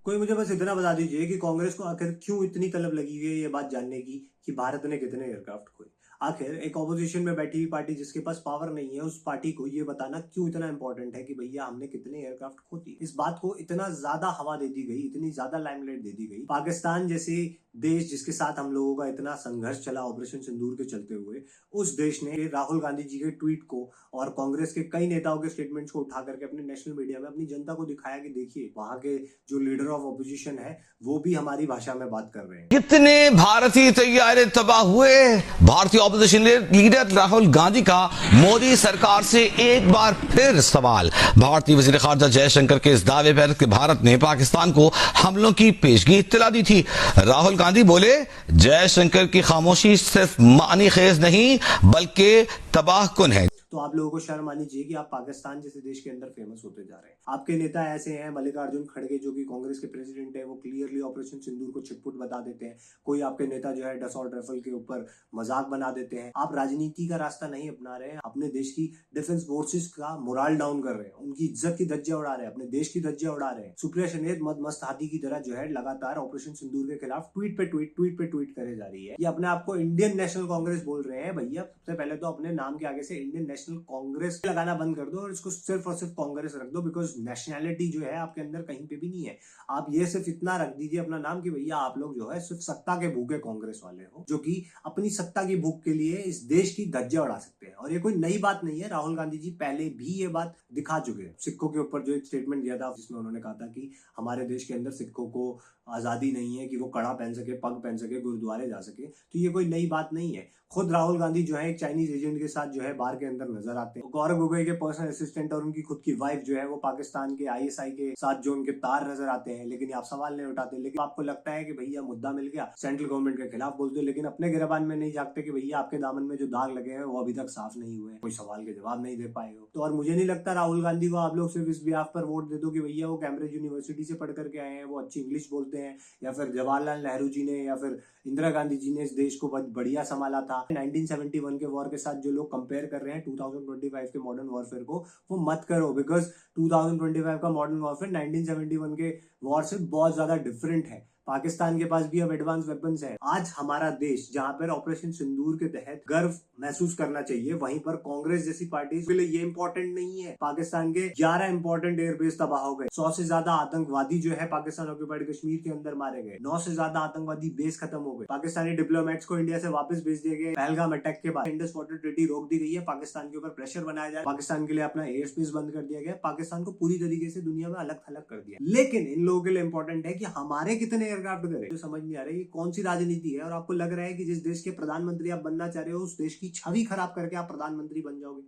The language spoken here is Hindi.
कोई मुझे बस इतना बता दीजिए कि कांग्रेस को आखिर क्यों इतनी तलब लगी हुई है ये बात जानने की कि भारत ने कितने एयरक्राफ्ट खोए। आखिर एक ऑपोजिशन में बैठी हुई पार्टी जिसके पास पावर नहीं है उस पार्टी को ये बताना क्यों इतना इंपॉर्टेंट है कि भैया हमने कितने एयरक्राफ्ट खो दिए। इस बात को इतना ज्यादा हवा दे दी गई, इतनी ज्यादा लाइमलाइट दे दी गई। पाकिस्तान जैसे देश जिसके साथ हम लोगों का इतना संघर्ष चला ऑपरेशन सिंदूर के चलते हुए, उस देश ने राहुल गांधी जी के ट्वीट को और कांग्रेस के कई नेताओं के स्टेटमेंट्स को उठा करके अपने नेशनल मीडिया में अपनी जनता को दिखाया कि देखिए वहां के जो लीडर ऑफ ऑपोजिशन है वो भी हमारी भाषा में बात कर रहे हैं। कितने भारतीय तैयारे तबाह हुए। भारतीय ऑपोजिशन लीडर राहुल गांधी का मोदी सरकार से एक बार फिर सवाल। भारतीय वजीर खारजा जयशंकर के इस दावे पर कि भारत ने पाकिस्तान को हमलों की पेशगी इत्तला दी थी। राहुल गांधी बोले जयशंकर की खामोशी सिर्फ मानी खेज नहीं बल्कि तबाह कुन है। तो आप लोगों को शर्म आनी चाहिए कि आप पाकिस्तान जैसे देश के अंदर फेमस होते जा रहे हैं। आपके नेता ऐसे हैं, मल्लिकार्जुन खड़गे जो कि कांग्रेस के प्रेसिडेंट है, वो क्लियरली ऑपरेशन सिंदूर को छिटपुट बता देते हैं। कोई आपके नेता जो है डसॉल्ट राइफल के ऊपर मजाक बना देते हैं। आप राजनीति का रास्ता नहीं अपना रहे हैं, अपने देश की डिफेंस फोर्सेस का मोरल डाउन कर रहे हैं, उनकी इज्जत की धज्जियां उड़ा रहे हैं, अपने देश की धज्जियां उड़ा रहे हैं। सुप्रिया शनेत मस्त हाथी की तरह जो है लगातार ऑपरेशन सिंदूर के खिलाफ ट्वीट पे ट्वीट करे जा रही है। ये अपने आप को इंडियन नेशनल कांग्रेस बोल रहे हैं। भैया सबसे पहले तो अपने नाम के आगे से इंडियन नेशनल कांग्रेस लगाना बंद कर दो और इसको सिर्फ और सिर्फ कांग्रेस रख दो, बिकॉज नेशनैलिटी जो है आपके अंदर कहीं पे भी नहीं है। आप ये सिर्फ इतना रख दीजिए अपना नाम कि भैया आप लोग जो है सिर्फ सत्ता के भूखे कांग्रेस वाले हो, जो कि अपनी सत्ता की भूख के लिए इस देश की धज्जियां उड़ा सकते हैं। और ये कोई नई बात नहीं है, राहुल गांधी जी पहले भी ये बात दिखा चुके हैं। सिखों के ऊपर जो एक स्टेटमेंट दिया था जिसमें उन्होंने कहा था कि हमारे देश के अंदर सिखों को आजादी नहीं है कि वो कड़ा पहन सके, पग पहन सके, गुरुद्वारे जा सके। तो ये कोई नई बात नहीं है। खुद राहुल गांधी जो है एक चाइनीज एजेंट के साथ जो है बार के अंदर नजर आते हैं। गौरव गोगोई के पर्सनल असिस्टेंट और उनकी खुद की वाइफ जो है वो पाकिस्तान के आईएसआई के साथ जो उनके तार नजर आते हैं, लेकिन आप सवाल नहीं उठाते। लेकिन आपको लगता है कि भैया मुद्दा मिल गया, सेंट्रल गवर्नमेंट के खिलाफ बोलते हो, लेकिन अपने गिरबान में नहीं झांकते कि भैया आपके दामन में जो दाग लगे हैं वो अभी तक साफ नहीं हुए, कोई सवाल के जवाब नहीं दे पाए हो। तो और मुझे नहीं लगता राहुल गांधी को आप लोग सिर्फ इस बिहाफ पर वोट दे दो कि भैया वो कैम्ब्रिज यूनिवर्सिटी से पढ़ करके आए हैं, वो अच्छी इंग्लिश बोलते हैं, या फिर जवाहरलाल नेहरू जी ने या फिर इंदिरा गांधी जी ने इस देश को बहुत बढ़िया संभाला था। 1971 के वॉर के साथ जो लोग कंपेयर कर रहे हैं 2025 के मॉडर्न वॉरफेयर को, वो मत करो, बिकॉज 2025 का मॉडर्न वॉरफेयर 1971 के वॉर से बहुत ज्यादा डिफरेंट है। पाकिस्तान के पास भी अब एडवांस वेपन्स हैं। आज हमारा देश जहां पर ऑपरेशन सिंदूर के तहत गर्व महसूस करना चाहिए, वहीं पर कांग्रेस जैसी पार्टी के लिए ये इंपॉर्टेंट नहीं है। पाकिस्तान के 11 इंपॉर्टेंट एयरबेस तबाह हो गए, 100 से ज्यादा आतंकवादी जो है पाकिस्तान ऑक्यूपाइड कश्मीर के अंदर मारे गए, 9 से ज्यादा आतंकवादी बेस खत्म हो गए, पाकिस्तानी डिप्लोमेट्स को इंडिया से वापस भेज दिए गए। पहलगाम अटैक के बाद इंडस वाटर ट्रीटी रोक दी गई है, पाकिस्तान के ऊपर प्रेशर बनाया जाए, पाकिस्तान के लिए अपना एयर स्पेस बंद कर दिया गया, पाकिस्तान को पूरी तरीके से दुनिया में अलग थलग कर दिया। लेकिन इन लोगों के लिए इंपॉर्टेंट है कि हमारे कितने एयरक्राफ्ट गए। तो समझ नहीं आ रही कौन सी राजनीति है, और आपको लग रहा है कि जिस देश के प्रधानमंत्री आप बनना चाह रहे हो उस देश की छवि खराब करके आप प्रधानमंत्री बन जाओगे।